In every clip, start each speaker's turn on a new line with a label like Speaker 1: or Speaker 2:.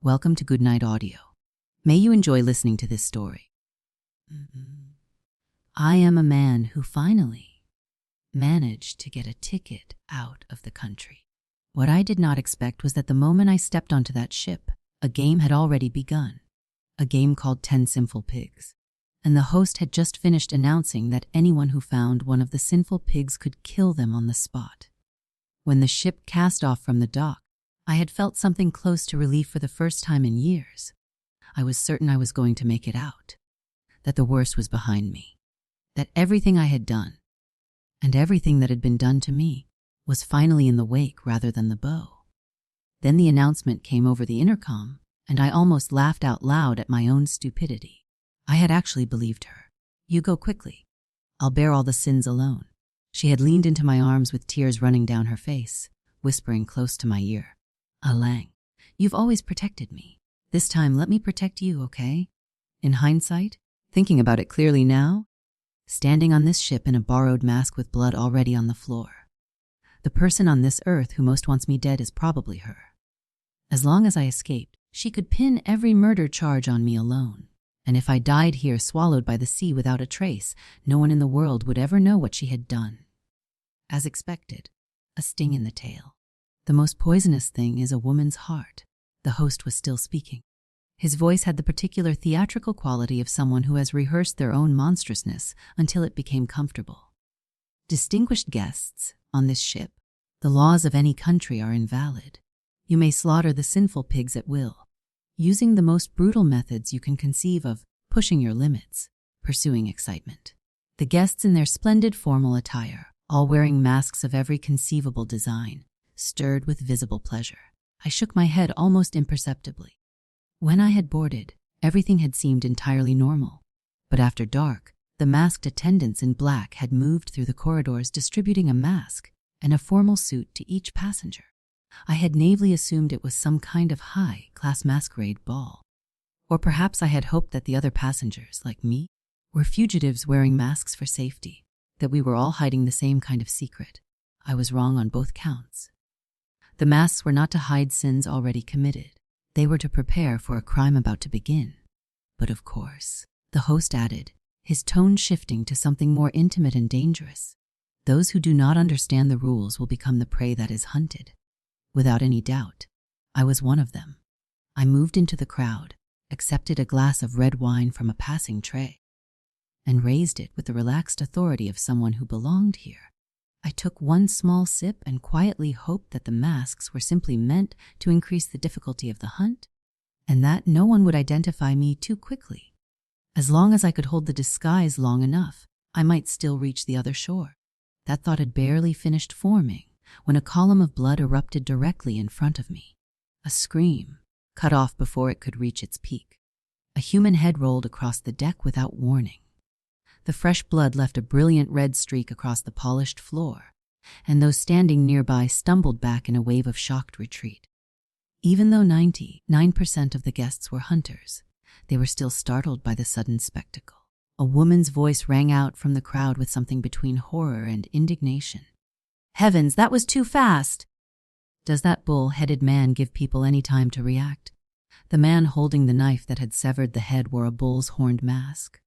Speaker 1: Welcome to Goodnight Audio. May you enjoy listening to this story. I am a man who finally managed to get a ticket out of the country. What I did not expect was that the moment I stepped onto that ship, a game had already begun. A game called 10 Sinful Pigs. And the host had just finished announcing that anyone who found one of the sinful pigs could kill them on the spot. When the ship cast off from the dock, I had felt something close to relief for the first time in years. I was certain I was going to make it out, that the worst was behind me, that everything I had done, and everything that had been done to me, was finally in the wake rather than the bow. Then the announcement came over the intercom, and I almost laughed out loud at my own stupidity. I had actually believed her. "You go quickly. I'll bear all the sins alone." She had leaned into my arms with tears running down her face, whispering close to my ear, "Lang, you've always protected me. This time let me protect you, okay?" In hindsight, thinking about it clearly now, standing on this ship in a borrowed mask with blood already on the floor, the person on this earth who most wants me dead is probably her. As long as I escaped, she could pin every murder charge on me alone. And if I died here swallowed by the sea without a trace, no one in the world would ever know what she had done. As expected, a sting in the tail. The most poisonous thing is a woman's heart. The host was still speaking. His voice had the particular theatrical quality of someone who has rehearsed their own monstrousness until it became comfortable. "Distinguished guests, on this ship, the laws of any country are invalid. You may slaughter the sinful pigs at will, using the most brutal methods you can conceive of, pushing your limits, pursuing excitement." The guests in their splendid formal attire, all wearing masks of every conceivable design, stirred with visible pleasure. I shook my head almost imperceptibly. When I had boarded, everything had seemed entirely normal. But after dark, the masked attendants in black had moved through the corridors distributing a mask and a formal suit to each passenger. I had naively assumed it was some kind of high-class masquerade ball. Or perhaps I had hoped that the other passengers, like me, were fugitives wearing masks for safety, that we were all hiding the same kind of secret. I was wrong on both counts. The masks were not to hide sins already committed. They were to prepare for a crime about to begin. But of course, the host added, his tone shifting to something more intimate and dangerous, "Those who do not understand the rules will become the prey that is hunted." Without any doubt, I was one of them. I moved into the crowd, accepted a glass of red wine from a passing tray, and raised it with the relaxed authority of someone who belonged here. I took one small sip and quietly hoped that the masks were simply meant to increase the difficulty of the hunt, and that no one would identify me too quickly. As long as I could hold the disguise long enough, I might still reach the other shore. That thought had barely finished forming when a column of blood erupted directly in front of me. A scream, cut off before it could reach its peak. A human head rolled across the deck without warning. The fresh blood left a brilliant red streak across the polished floor, and those standing nearby stumbled back in a wave of shocked retreat. Even though 99% of the guests were hunters, they were still startled by the sudden spectacle. A woman's voice rang out from the crowd with something between horror and indignation. "Heavens, that was too fast!" Does that bull-headed man give people any time to react? The man holding the knife that had severed the head wore a bull's horned mask.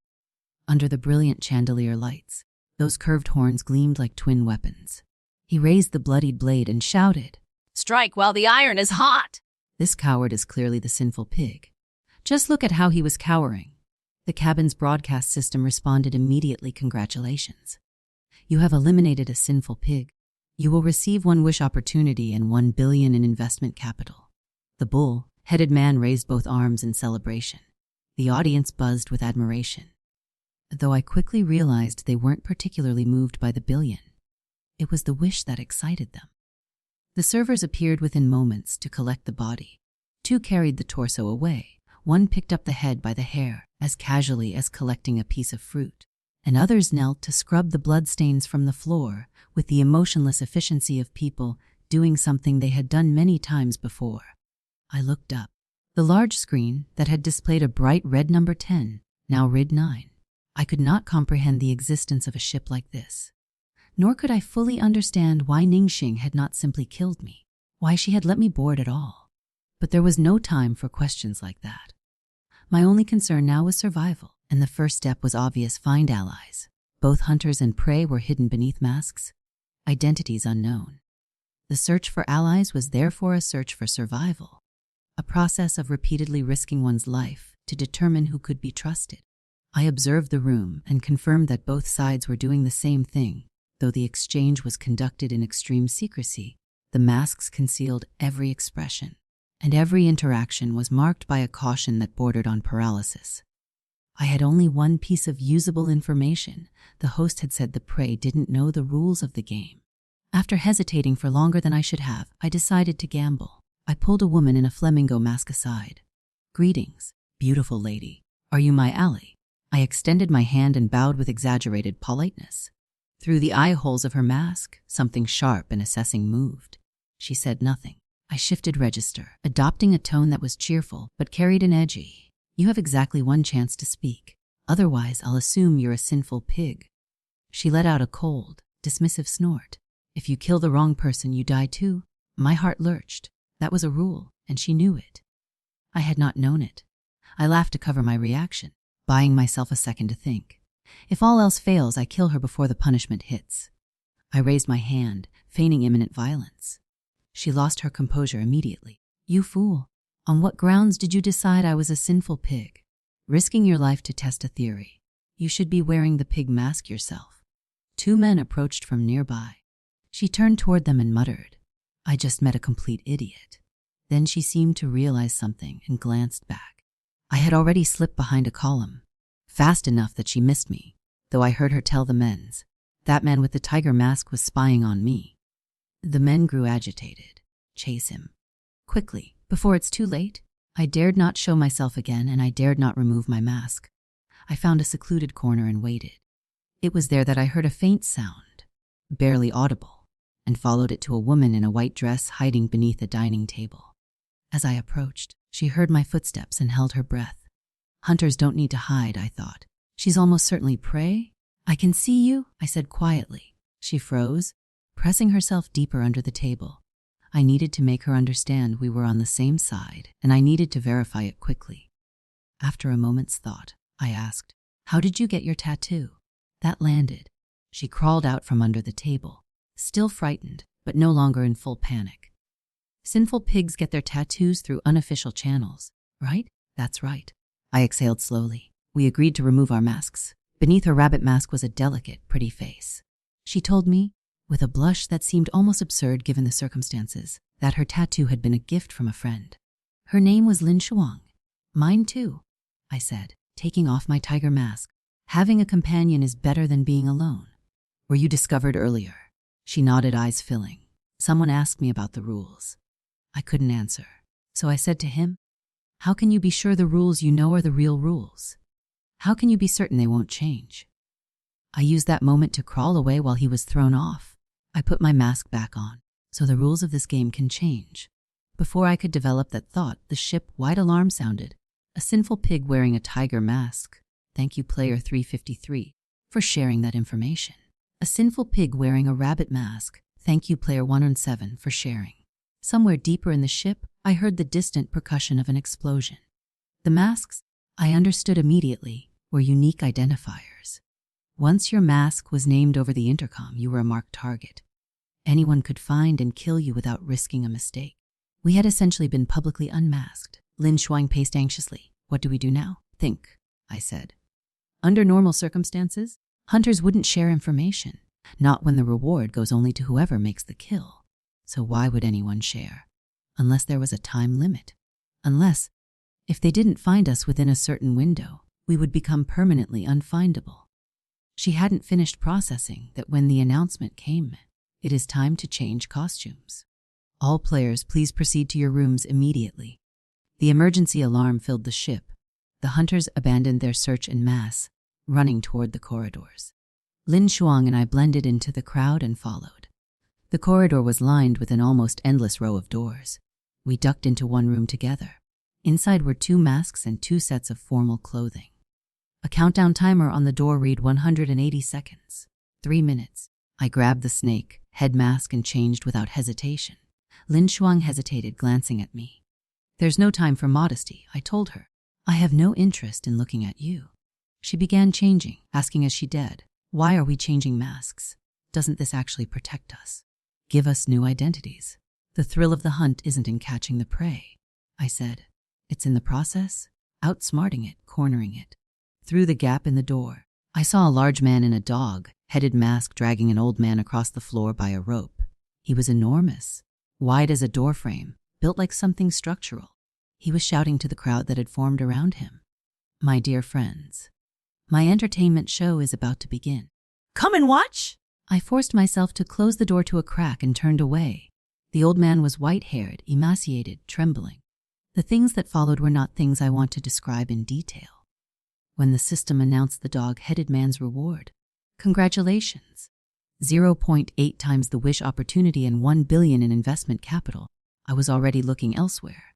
Speaker 1: Under the brilliant chandelier lights, those curved horns gleamed like twin weapons. He raised the bloodied blade and shouted, "Strike while the iron is hot!" This coward is clearly the sinful pig. Just look at how he was cowering. The cabin's broadcast system responded immediately, "Congratulations. You have eliminated a sinful pig. You will receive 1 wish opportunity and 1 billion in investment capital." The bull-headed man raised both arms in celebration. The audience buzzed with admiration, though I quickly realized they weren't particularly moved by the billion. It was the wish that excited them. The servers appeared within moments to collect the body. 2 carried the torso away. 1 picked up the head by the hair, as casually as collecting a piece of fruit, and others knelt to scrub the bloodstains from the floor with the emotionless efficiency of people doing something they had done many times before. I looked up. The large screen that had displayed a bright red number 10 now read 9. I could not comprehend the existence of a ship like this. Nor could I fully understand why Ningxing had not simply killed me, why she had let me board at all. But there was no time for questions like that. My only concern now was survival, and the first step was obvious: find allies. Both hunters and prey were hidden beneath masks, identities unknown. The search for allies was therefore a search for survival, a process of repeatedly risking one's life to determine who could be trusted. I observed the room and confirmed that both sides were doing the same thing. Though the exchange was conducted in extreme secrecy, the masks concealed every expression, and every interaction was marked by a caution that bordered on paralysis. I had only one piece of usable information. The host had said the prey didn't know the rules of the game. After hesitating for longer than I should have, I decided to gamble. I pulled a woman in a flamingo mask aside. "Greetings, beautiful lady. Are you my ally?" I extended my hand and bowed with exaggerated politeness. Through the eye holes of her mask, something sharp and assessing moved. She said nothing. I shifted register, adopting a tone that was cheerful but carried an edgy. "You have exactly one chance to speak. Otherwise, I'll assume you're a sinful pig." She let out a cold, dismissive snort. "If you kill the wrong person, you die too." My heart lurched. That was a rule, and she knew it. I had not known it. I laughed to cover my reaction, buying myself a second to think. If all else fails, I kill her before the punishment hits. I raised my hand, feigning imminent violence. She lost her composure immediately. "You fool. On what grounds did you decide I was a sinful pig? Risking your life to test a theory. You should be wearing the pig mask yourself." Two men approached from nearby. She turned toward them and muttered, "I just met a complete idiot." Then she seemed to realize something and glanced back. I had already slipped behind a column, fast enough that she missed me, though I heard her tell the men's. That man with the tiger mask was spying on me. The men grew agitated. "Chase him. Quickly, before it's too late." I dared not show myself again, and I dared not remove my mask. I found a secluded corner and waited. It was there that I heard a faint sound, barely audible, and followed it to a woman in a white dress hiding beneath a dining table. As I approached, she heard my footsteps and held her breath. Hunters don't need to hide, I thought. She's almost certainly prey. "I can see you," I said quietly. She froze, pressing herself deeper under the table. I needed to make her understand we were on the same side, and I needed to verify it quickly. After a moment's thought, I asked, "How did you get your tattoo?" That landed. She crawled out from under the table, still frightened, but no longer in full panic. "Sinful pigs get their tattoos through unofficial channels, right?" "That's right." I exhaled slowly. We agreed to remove our masks. Beneath her rabbit mask was a delicate, pretty face. She told me, with a blush that seemed almost absurd given the circumstances, that her tattoo had been a gift from a friend. Her name was Lin Shuang. "Mine too," I said, taking off my tiger mask. "Having a companion is better than being alone." "Were you discovered earlier?" She nodded, eyes filling. "Someone asked me about the rules." I couldn't answer, so I said to him, "How can you be sure the rules you know are the real rules? How can you be certain they won't change?" I used that moment to crawl away while he was thrown off. I put my mask back on, so the rules of this game can change. Before I could develop that thought, the ship-wide alarm sounded. A sinful pig wearing a tiger mask. Thank you, player 353, for sharing that information. A sinful pig wearing a rabbit mask. Thank you, player 107, for sharing. Somewhere deeper in the ship, I heard the distant percussion of an explosion. The masks, I understood immediately, were unique identifiers. Once your mask was named over the intercom, you were a marked target. Anyone could find and kill you without risking a mistake. We had essentially been publicly unmasked. Lin Shuang paced anxiously. "What do we do now?" "Think," I said. Under normal circumstances, hunters wouldn't share information, not when the reward goes only to whoever makes the kill. So why would anyone share? Unless there was a time limit. Unless, if they didn't find us within a certain window, we would become permanently unfindable. She hadn't finished processing that when the announcement came, "It is time to change costumes. All players, please proceed to your rooms immediately." The emergency alarm filled the ship. The hunters abandoned their search en masse, running toward the corridors. Lin Shuang and I blended into the crowd and followed. The corridor was lined with an almost endless row of doors. We ducked into one room together. Inside were 2 masks and 2 sets of formal clothing. A countdown timer on the door read 180 seconds. 3 minutes. I grabbed the snake, head mask, and changed without hesitation. Lin Shuang hesitated, glancing at me. There's no time for modesty, I told her. I have no interest in looking at you. She began changing, asking as she did, why are we changing masks? Doesn't this actually protect us? Give us new identities. The thrill of the hunt isn't in catching the prey, I said. It's in the process, outsmarting it, cornering it. Through the gap in the door, I saw a large man in a dog-headed mask dragging an old man across the floor by a rope. He was enormous, wide as a doorframe, built like something structural. He was shouting to the crowd that had formed around him. My dear friends, my entertainment show is about to begin. Come and watch! I forced myself to close the door to a crack and turned away. The old man was white-haired, emaciated, trembling. The things that followed were not things I want to describe in detail. When the system announced the dog-headed man's reward, congratulations, 0.8 times the wish opportunity and $1 billion in investment capital, I was already looking elsewhere.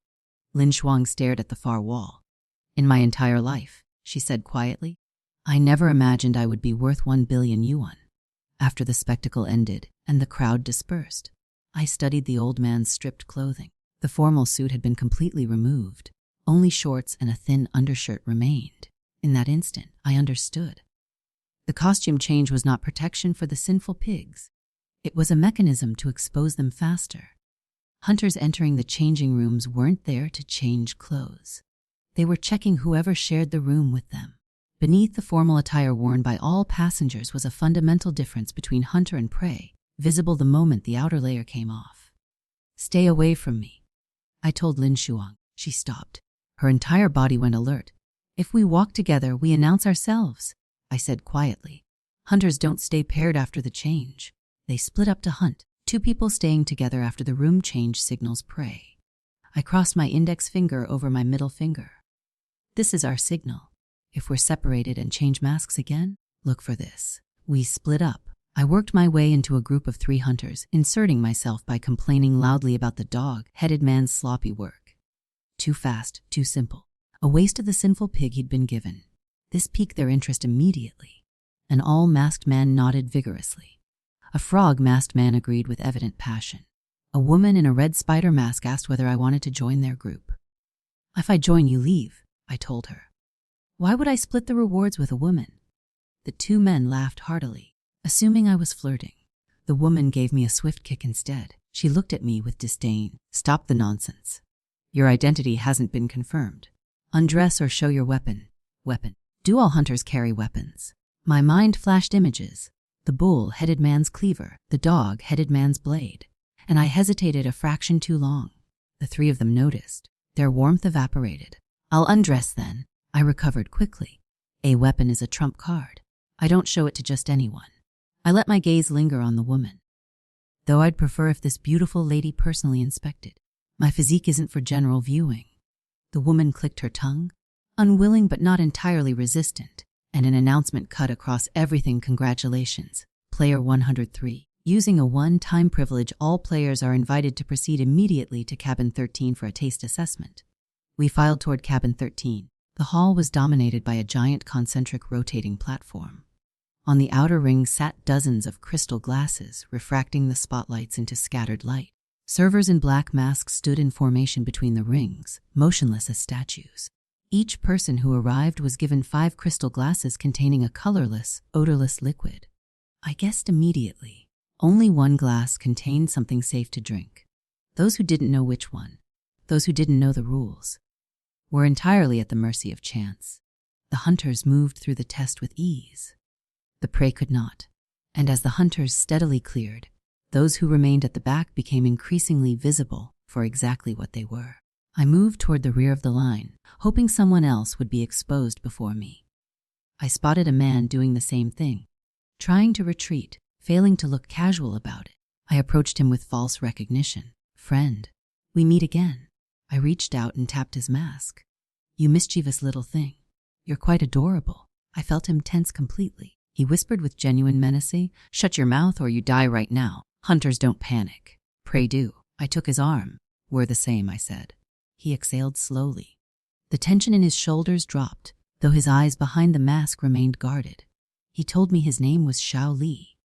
Speaker 1: Lin Shuang stared at the far wall. In my entire life, she said quietly, I never imagined I would be worth 1 billion yuan. After the spectacle ended and the crowd dispersed, I studied the old man's stripped clothing. The formal suit had been completely removed. Only shorts and a thin undershirt remained. In that instant, I understood. The costume change was not protection for the sinful pigs. It was a mechanism to expose them faster. Hunters entering the changing rooms weren't there to change clothes. They were checking whoever shared the room with them. Beneath the formal attire worn by all passengers was a fundamental difference between hunter and prey, visible the moment the outer layer came off. Stay away from me, I told Lin Shuang. She stopped. Her entire body went alert. If we walk together, we announce ourselves, I said quietly. Hunters don't stay paired after the change. They split up to hunt. 2 people staying together after the room change signals prey. I crossed my index finger over my middle finger. This is our signal. If we're separated and change masks again, look for this. We split up. I worked my way into a group of 3 hunters, inserting myself by complaining loudly about the dog-headed man's sloppy work. Too fast, too simple. A waste of the sinful pig he'd been given. This piqued their interest immediately. An all-masked man nodded vigorously. A frog-masked man agreed with evident passion. A woman in a red spider mask asked whether I wanted to join their group. If I join, you leave, I told her. Why would I split the rewards with a woman? The 2 men laughed heartily, assuming I was flirting. The woman gave me a swift kick instead. She looked at me with disdain. Stop the nonsense. Your identity hasn't been confirmed. Undress or show your weapon. Weapon. Do all hunters carry weapons? My mind flashed images. The bull-headed man's cleaver, the dog-headed man's blade. And I hesitated a fraction too long. The 3 of them noticed. Their warmth evaporated. I'll undress then. I recovered quickly. A weapon is a trump card. I don't show it to just anyone. I let my gaze linger on the woman. Though I'd prefer if this beautiful lady personally inspected. My physique isn't for general viewing. The woman clicked her tongue, unwilling but not entirely resistant, and an announcement cut across everything. Congratulations, player 103. Using a one-time privilege, all players are invited to proceed immediately to cabin 13 for a taste assessment. We filed toward cabin 13. The hall was dominated by a giant concentric rotating platform. On the outer ring sat dozens of crystal glasses, refracting the spotlights into scattered light. Servers in black masks stood in formation between the rings, motionless as statues. Each person who arrived was given 5 crystal glasses containing a colorless, odorless liquid. I guessed immediately. Only 1 glass contained something safe to drink. Those who didn't know which one, those who didn't know the rules, were entirely at the mercy of chance. The hunters moved through the test with ease. The prey could not. And as the hunters steadily cleared, those who remained at the back became increasingly visible for exactly what they were. I moved toward the rear of the line, hoping someone else would be exposed before me. I spotted a man doing the same thing, trying to retreat, failing to look casual about it. I approached him with false recognition. Friend, we meet again. I reached out and tapped his mask. You mischievous little thing. You're quite adorable. I felt him tense completely. He whispered with genuine menacy, shut your mouth or you die right now. Hunters don't panic. Pray do. I took his arm. We're the same, I said. He exhaled slowly. The tension in his shoulders dropped, though his eyes behind the mask remained guarded. He told me his name was Xiao Li.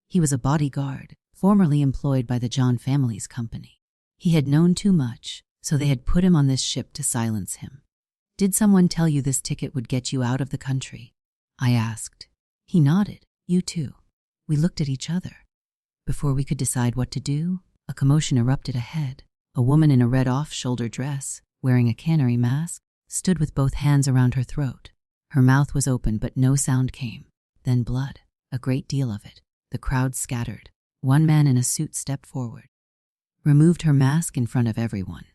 Speaker 1: He was a bodyguard, formerly employed by the John family's company. He had known too much, So they had put him on this ship to silence him. Did someone tell you this ticket would get you out of the country? I asked. He nodded. You too. We looked at each other. Before we could decide what to do, a commotion erupted ahead. A woman in a red off-shoulder dress, wearing a canary mask, stood with both hands around her throat. Her mouth was open, but no sound came. Then blood, a great deal of it. The crowd scattered. One man in a suit stepped forward, removed her mask in front of everyone,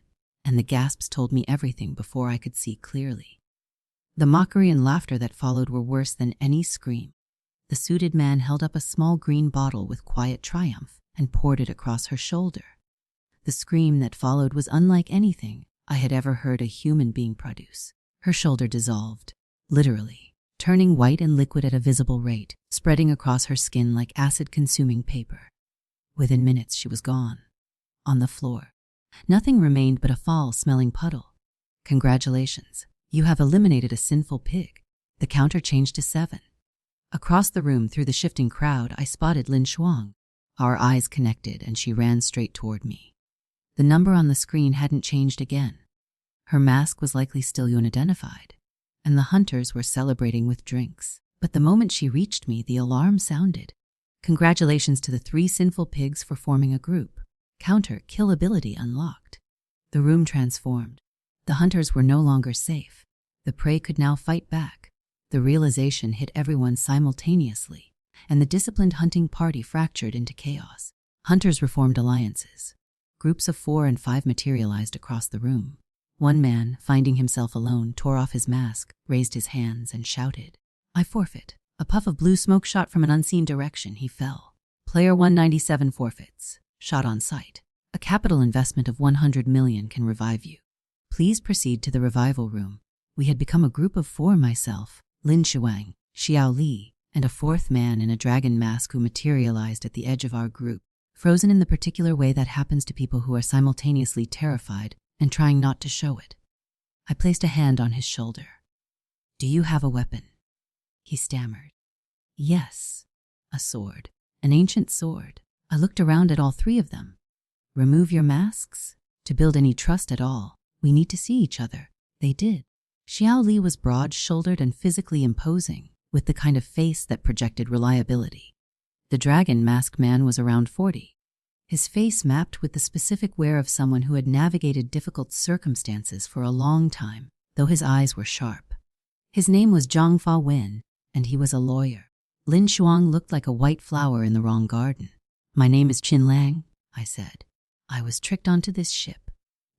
Speaker 1: and the gasps told me everything before I could see clearly. The mockery and laughter that followed were worse than any scream. The suited man held up a small green bottle with quiet triumph and poured it across her shoulder. The scream that followed was unlike anything I had ever heard a human being produce. Her shoulder dissolved, literally, turning white and liquid at a visible rate, spreading across her skin like acid-consuming paper. Within minutes, she was gone. On the floor, nothing remained but a foul-smelling puddle. Congratulations, you have eliminated a sinful pig. The counter changed to 7. Across the room, through the shifting crowd, I spotted Lin Shuang. Our eyes connected, and she ran straight toward me. The number on the screen hadn't changed again. Her mask was likely still unidentified, and the hunters were celebrating with drinks. But the moment she reached me, the alarm sounded. Congratulations to the 3 sinful pigs for forming a group. Counter kill ability unlocked. The room transformed. The hunters were no longer safe. The prey could now fight back. The realization hit everyone simultaneously, and the disciplined hunting party fractured into chaos. Hunters reformed alliances. Groups of 4 and 5 materialized across the room. One man, finding himself alone, tore off his mask, raised his hands, and shouted, "I forfeit." A puff of blue smoke shot from an unseen direction. He fell. Player 197 forfeits. Shot on sight. A capital investment of 100 million can revive you. Please proceed to the revival room. We had become a group of 4, myself, Lin Shuang, Xiao Li, and a 4th man in a dragon mask who materialized at the edge of our group, frozen in the particular way that happens to people who are simultaneously terrified and trying not to show it. I placed a hand on his shoulder. "Do you have a weapon?" He stammered. "Yes, a sword, an ancient sword." I looked around at all 3 of them. "Remove your masks. To build any trust at all, we need to see each other." They did. Xiao Li was broad-shouldered and physically imposing, with the kind of face that projected reliability. The dragon masked man was around 40. His face mapped with the specific wear of someone who had navigated difficult circumstances for a long time, though his eyes were sharp. His name was Zhang Fa Wen, and he was a lawyer. Lin Shuang looked like a white flower in the wrong garden. "My name is Qin Lang," I said. "I was tricked onto this ship."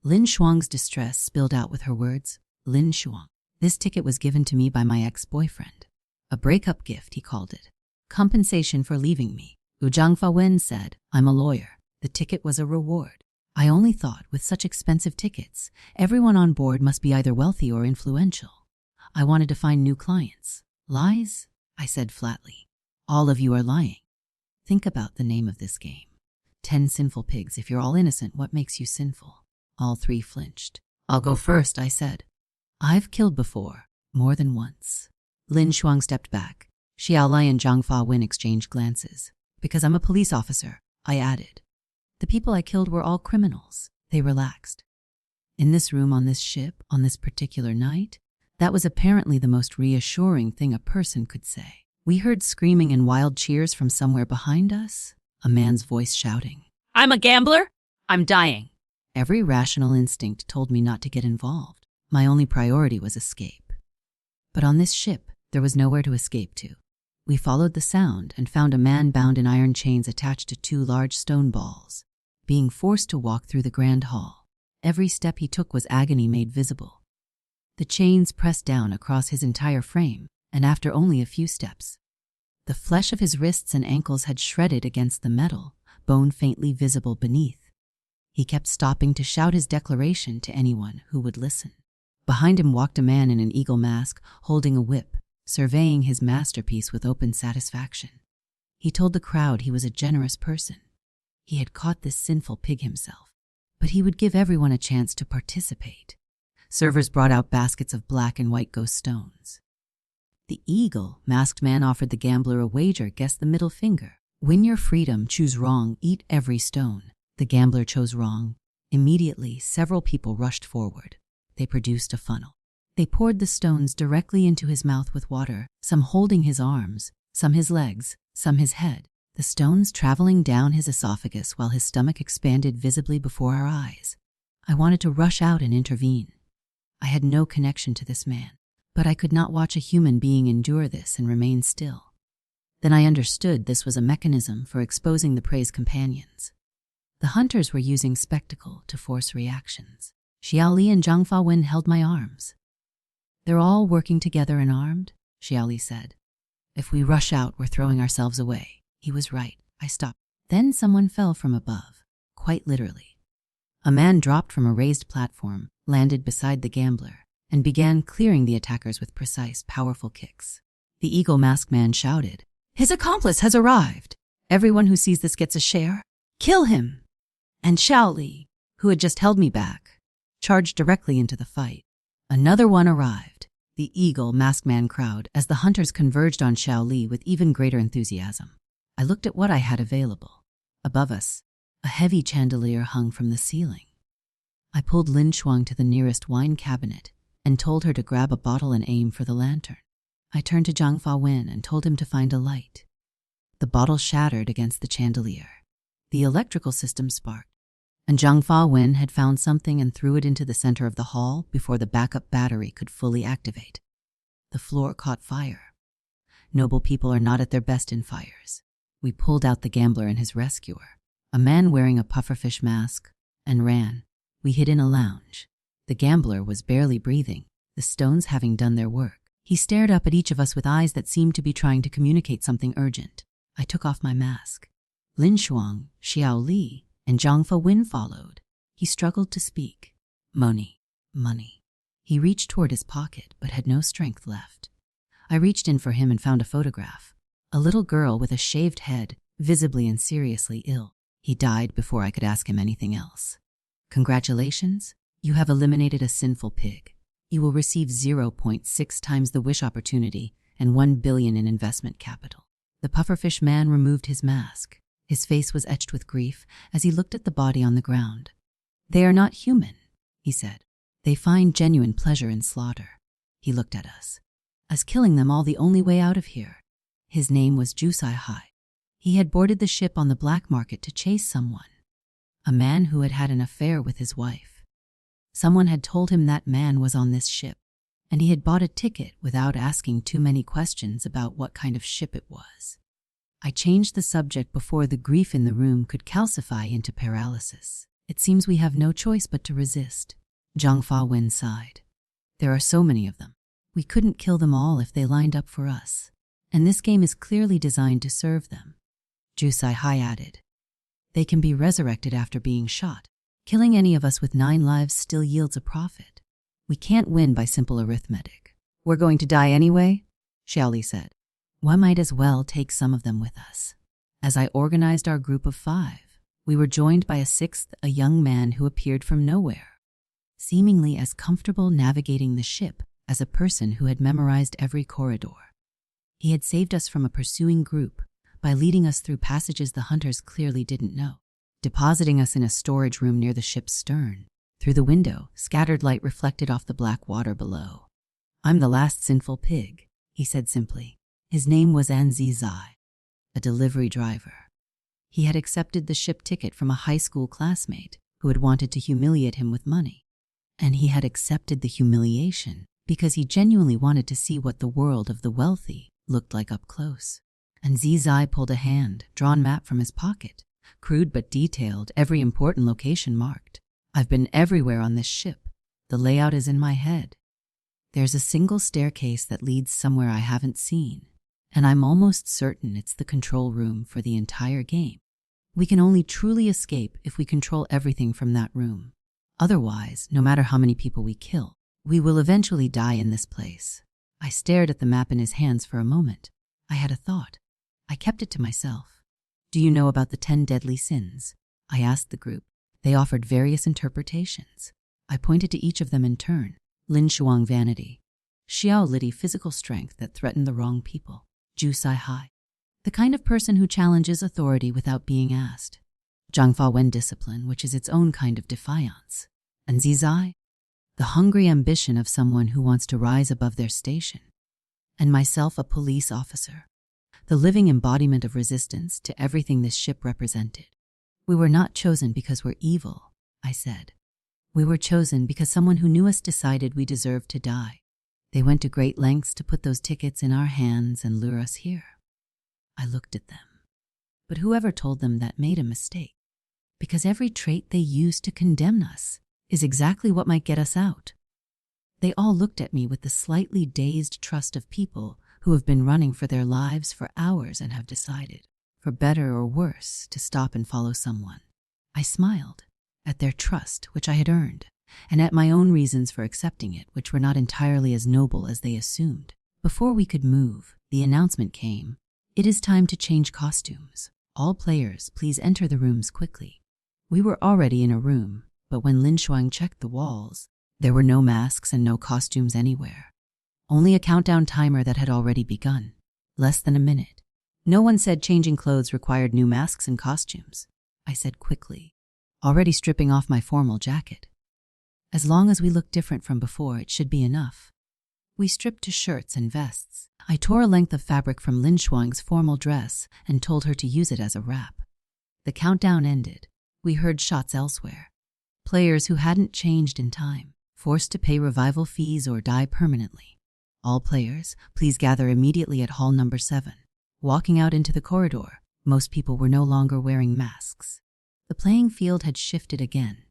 Speaker 1: Lin Shuang's distress spilled out with her words. "Lin Shuang, this ticket was given to me by my ex-boyfriend. A breakup gift, he called it. Compensation for leaving me." Zhang Fa Wen said, "I'm a lawyer. The ticket was a reward. I only thought, with such expensive tickets, everyone on board must be either wealthy or influential. I wanted to find new clients." "Lies?" I said flatly. "All of you are lying. Think about the name of this game. 10 sinful pigs. If you're all innocent, what makes you sinful?" All 3 flinched. "I'll go first," I said. "I've killed before, more than once." Lin Shuang stepped back. Xiao Li and Zhang Fa Wen exchanged glances. "Because I'm a police officer," I added. "The people I killed were all criminals." They relaxed. In this room, on this ship, on this particular night, that was apparently the most reassuring thing a person could say. We heard screaming and wild cheers from somewhere behind us, a man's voice shouting, "I'm a gambler! I'm dying!" Every rational instinct told me not to get involved. My only priority was escape. But on this ship, there was nowhere to escape to. We followed the sound and found a man bound in iron chains attached to 2 large stone balls, being forced to walk through the grand hall. Every step he took was agony made visible. The chains pressed down across his entire frame, and after only a few steps, the flesh of his wrists and ankles had shredded against the metal, bone faintly visible beneath. He kept stopping to shout his declaration to anyone who would listen. Behind him walked a man in an eagle mask, holding a whip, surveying his masterpiece with open satisfaction. He told the crowd he was a generous person. He had caught this sinful pig himself, but he would give everyone a chance to participate. Servers brought out baskets of black and white ghost stones. The eagle masked man offered the gambler a wager. Guess the middle finger. Win your freedom, choose wrong, eat every stone. The gambler chose wrong. Immediately, several people rushed forward. They produced a funnel. They poured the stones directly into his mouth with water, some holding his arms, some his legs, some his head, the stones traveling down his esophagus while his stomach expanded visibly before our eyes. I wanted to rush out and intervene. I had no connection to this man, but I could not watch a human being endure this and remain still. Then I understood this was a mechanism for exposing the prey's companions. The hunters were using spectacle to force reactions. Xiao Li and Zhang Fawen held my arms. "They're all working together and armed," Xiao Li said. "If we rush out, we're throwing ourselves away." He was right. I stopped. Then someone fell from above, quite literally. A man dropped from a raised platform, landed beside the gambler, and began clearing the attackers with precise, powerful kicks. The eagle masked man shouted, "His accomplice has arrived! Everyone who sees this gets a share. Kill him!" And Xiao Li, who had just held me back, charged directly into the fight. Another one arrived, the eagle masked man crowd, as the hunters converged on Xiao Li with even greater enthusiasm. I looked at what I had available. Above us, a heavy chandelier hung from the ceiling. I pulled Lin Shuang to the nearest wine cabinet and told her to grab a bottle and aim for the lantern. I turned to Zhang Fawen and told him to find a light. The bottle shattered against the chandelier. The electrical system sparked, and Zhang Fawen had found something and threw it into the center of the hall before the backup battery could fully activate. The floor caught fire. Noble people are not at their best in fires. We pulled out the gambler and his rescuer, a man wearing a pufferfish mask, and ran. We hid in a lounge. The gambler was barely breathing, the stones having done their work. He stared up at each of us with eyes that seemed to be trying to communicate something urgent. I took off my mask. Lin Shuang, Xiao Li, and Zhang Fawen followed. He struggled to speak. Money, money. He reached toward his pocket, but had no strength left. I reached in for him and found a photograph. A little girl with a shaved head, visibly and seriously ill. He died before I could ask him anything else. "Congratulations, you have eliminated a sinful pig. You will receive 0.6 times the wish opportunity and 1 billion in investment capital." The pufferfish man removed his mask. His face was etched with grief as he looked at the body on the ground. "They are not human," he said. "They find genuine pleasure in slaughter." He looked at us. "As killing them all the only way out of here." His name was Jusai Hai. He had boarded the ship on the black market to chase someone, a man who had had an affair with his wife. Someone had told him that man was on this ship, and he had bought a ticket without asking too many questions about what kind of ship it was. I changed the subject before the grief in the room could calcify into paralysis. "It seems we have no choice but to resist." Zhang Fawen sighed. "There are so many of them. We couldn't kill them all if they lined up for us. And this game is clearly designed to serve them." Jusai Hai added, "They can be resurrected after being shot. Killing any of us with 9 lives still yields a profit. We can't win by simple arithmetic." "We're going to die anyway," Xiao Li said. "One might as well take some of them with us." As I organized our group of 5, we were joined by a 6th, a young man who appeared from nowhere, seemingly as comfortable navigating the ship as a person who had memorized every corridor. He had saved us from a pursuing group by leading us through passages the hunters clearly didn't know, depositing us in a storage room near the ship's stern. Through the window, scattered light reflected off the black water below. "I'm the last sinful pig," he said simply. His name was Anzi Zai, a delivery driver. He had accepted the ship ticket from a high school classmate who had wanted to humiliate him with money. And he had accepted the humiliation because he genuinely wanted to see what the world of the wealthy looked like up close. And Zizai pulled a hand-drawn map from his pocket, crude but detailed, every important location marked. "I've been everywhere on this ship. The layout is in my head. There's a single staircase that leads somewhere I haven't seen, and I'm almost certain it's the control room for the entire game. We can only truly escape if we control everything from that room. Otherwise, no matter how many people we kill, we will eventually die in this place." I stared at the map in his hands for a moment. I had a thought. I kept it to myself. "Do you know about the 10 deadly sins?" I asked the group. They offered various interpretations. I pointed to each of them in turn. Lin Shuang, vanity. Xiao Li, physical strength that threatened the wrong people. Jusai Hai, the kind of person who challenges authority without being asked. Zhangfa Wen discipline, which is its own kind of defiance, and Zizai, the hungry ambition of someone who wants to rise above their station, and myself a police officer, the living embodiment of resistance to everything this ship represented. We were not chosen because we're evil, I said. We were chosen because someone who knew us decided we deserved to die. They went to great lengths to put those tickets in our hands and lure us here. I looked at them. But whoever told them that made a mistake, because every trait they used to condemn us is exactly what might get us out. They all looked at me with the slightly dazed trust of people who have been running for their lives for hours and have decided, for better or worse, to stop and follow someone. I smiled at their trust, which I had earned, and at my own reasons for accepting it, which were not entirely as noble as they assumed. Before we could move, the announcement came. It is time to change costumes. All players, please enter the rooms quickly. We were already in a room, but when Lin Shuang checked the walls, there were no masks and no costumes anywhere. Only a countdown timer that had already begun. Less than a minute. No one said changing clothes required new masks and costumes. I said quickly, already stripping off my formal jacket. As long as we look different from before, it should be enough. We stripped to shirts and vests. I tore a length of fabric from Lin Shuang's formal dress and told her to use it as a wrap. The countdown ended. We heard shots elsewhere. Players who hadn't changed in time, forced to pay revival fees or die permanently. All players, please gather immediately at hall number 7. Walking out into the corridor, most people were no longer wearing masks. The playing field had shifted again.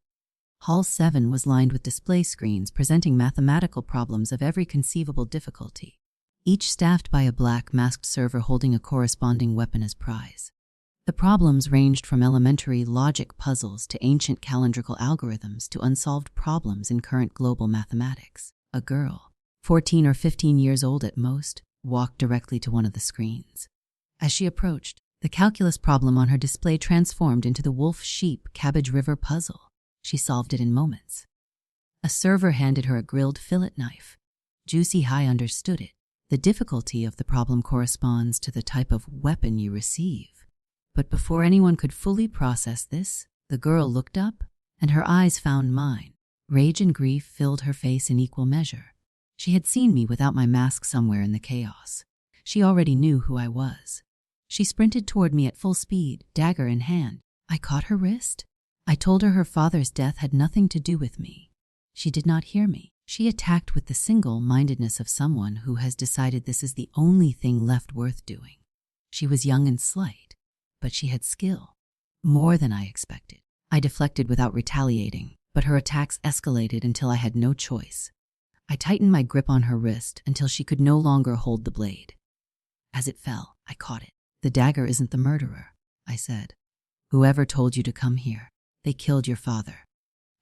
Speaker 1: Hall 7 was lined with display screens presenting mathematical problems of every conceivable difficulty, each staffed by a black masked server holding a corresponding weapon as prize. The problems ranged from elementary logic puzzles to ancient calendrical algorithms to unsolved problems in current global mathematics. A girl, 14 or 15 years old at most, walked directly to one of the screens. As she approached, the calculus problem on her display transformed into the wolf-sheep-cabbage river puzzle. She solved it in moments. A server handed her a grilled fillet knife. Juicy Hai understood it. The difficulty of the problem corresponds to the type of weapon you receive. But before anyone could fully process this, the girl looked up, and her eyes found mine. Rage and grief filled her face in equal measure. She had seen me without my mask somewhere in the chaos. She already knew who I was. She sprinted toward me at full speed, dagger in hand. I caught her wrist. I told her father's death had nothing to do with me. She did not hear me. She attacked with the single-mindedness of someone who has decided this is the only thing left worth doing. She was young and slight, but she had skill. More than I expected. I deflected without retaliating, but her attacks escalated until I had no choice. I tightened my grip on her wrist until she could no longer hold the blade. As it fell, I caught it. The dagger isn't the murderer, I said. Whoever told you to come here, they killed your father.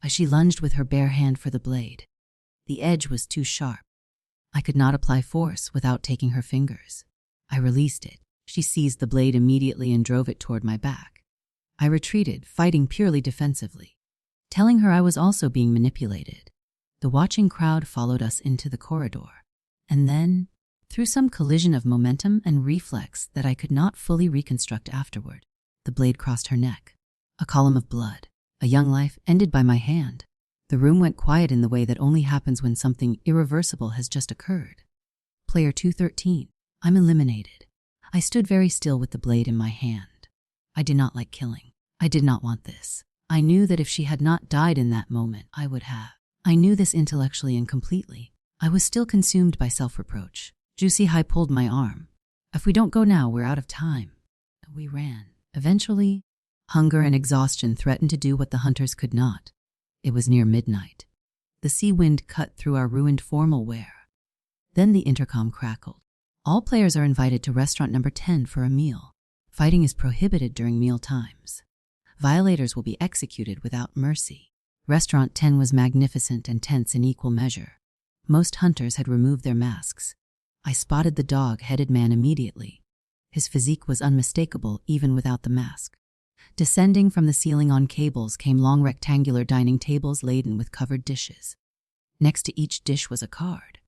Speaker 1: As she lunged with her bare hand for the blade, the edge was too sharp. I could not apply force without taking her fingers. I released it. She seized the blade immediately and drove it toward my back. I retreated, fighting purely defensively, telling her I was also being manipulated. The watching crowd followed us into the corridor. And then, through some collision of momentum and reflex that I could not fully reconstruct afterward, the blade crossed her neck. A column of blood, a young life ended by my hand. The room went quiet in the way that only happens when something irreversible has just occurred. Player 213, I'm eliminated. I stood very still with the blade in my hand. I did not like killing. I did not want this. I knew that if she had not died in that moment, I would have. I knew this intellectually and completely. I was still consumed by self-reproach. Juicy Hai pulled my arm. If we don't go now, we're out of time. We ran. Eventually, hunger and exhaustion threatened to do what the hunters could not. It was near midnight. The sea wind cut through our ruined formal wear. Then the intercom crackled. All players are invited to restaurant number 10 for a meal. Fighting is prohibited during meal times. Violators will be executed without mercy. Restaurant 10 was magnificent and tense in equal measure. Most hunters had removed their masks. I spotted the dog-headed man immediately. His physique was unmistakable even without the mask. Descending from the ceiling on cables came long rectangular dining tables laden with covered dishes. Next to each dish was a card.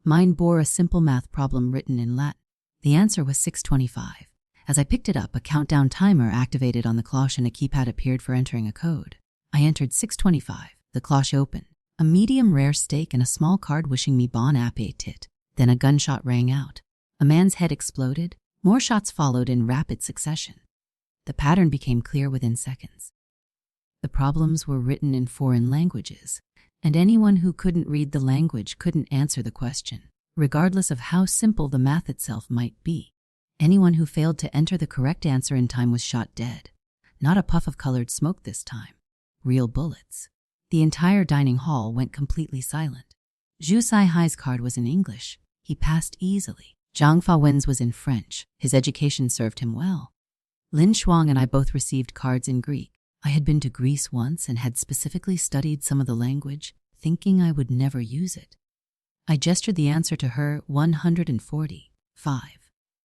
Speaker 1: Mine bore a simple math problem written in Latin. The answer was 625, As I picked it up, a countdown timer activated on the cloche and a keypad appeared for entering a code. I entered 625. The cloche opened. A medium rare steak and a small card wishing me bon appétit. Then a gunshot rang out. A man's head exploded. More shots followed in rapid succession. The pattern became clear within seconds. The problems were written in foreign languages, and anyone who couldn't read the language couldn't answer the question, regardless of how simple the math itself might be. Anyone who failed to enter the correct answer in time was shot dead. Not a puff of colored smoke this time. Real bullets. The entire dining hall went completely silent. Zhu Saihai's card was in English. He passed easily. Zhang Fawen's was in French. His education served him well. Lin Shuang and I both received cards in Greek. I had been to Greece once and had specifically studied some of the language, thinking I would never use it. I gestured the answer to her, 145.